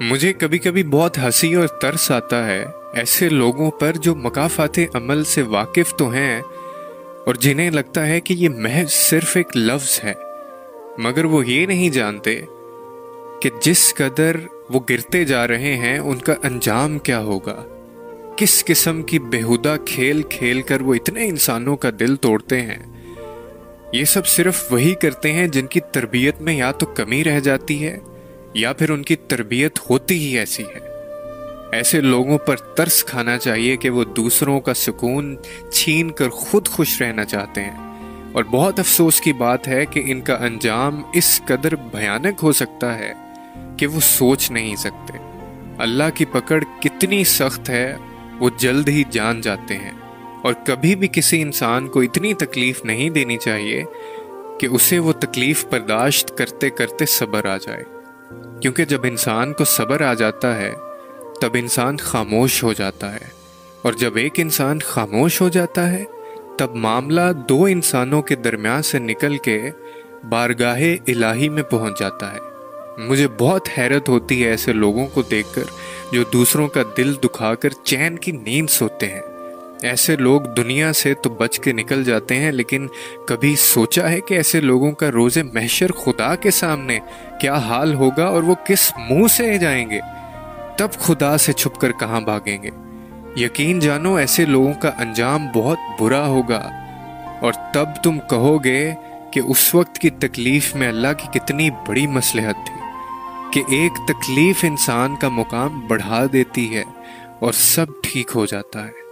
मुझे कभी कभी बहुत हंसी और तरस आता है ऐसे लोगों पर जो मकाफाते अमल से वाकिफ तो हैं और जिन्हें लगता है कि ये महज सिर्फ एक लफ्ज़ है, मगर वो ये नहीं जानते कि जिस कदर वो गिरते जा रहे हैं उनका अंजाम क्या होगा। किस किस्म की बेहुदा खेल खेल कर वो इतने इंसानों का दिल तोड़ते हैं। ये सब सिर्फ वही करते हैं जिनकी तरबियत में या तो कमी रह जाती है या फिर उनकी तरबियत होती ही ऐसी है। ऐसे लोगों पर तरस खाना चाहिए कि वो दूसरों का सुकून छीन कर खुद खुश रहना चाहते हैं। और बहुत अफसोस की बात है कि इनका अंजाम इस कदर भयानक हो सकता है कि वो सोच नहीं सकते। अल्लाह की पकड़ कितनी सख्त है वो जल्द ही जान जाते हैं। और कभी भी किसी इंसान को इतनी तकलीफ नहीं देनी चाहिए कि उसे वो तकलीफ बर्दाश्त करते करते सब्र आ जाए, क्योंकि जब इंसान को सब्र आ जाता है तब इंसान खामोश हो जाता है, और जब एक इंसान खामोश हो जाता है तब मामला दो इंसानों के दरमियान से निकल के बारगाहे इलाही में पहुंच जाता है। मुझे बहुत हैरत होती है ऐसे लोगों को देखकर जो दूसरों का दिल दुखाकर चैन की नींद सोते हैं। ऐसे लोग दुनिया से तो बच के निकल जाते हैं, लेकिन कभी सोचा है कि ऐसे लोगों का रोज़े महशर खुदा के सामने क्या हाल होगा और वो किस मुंह से जाएंगे? तब खुदा से छुपकर कहाँ भागेंगे? यकीन जानो ऐसे लोगों का अंजाम बहुत बुरा होगा। और तब तुम कहोगे कि उस वक्त की तकलीफ में अल्लाह की कितनी बड़ी मसलहत थी कि एक तकलीफ इंसान का मुकाम बढ़ा देती है और सब ठीक हो जाता है।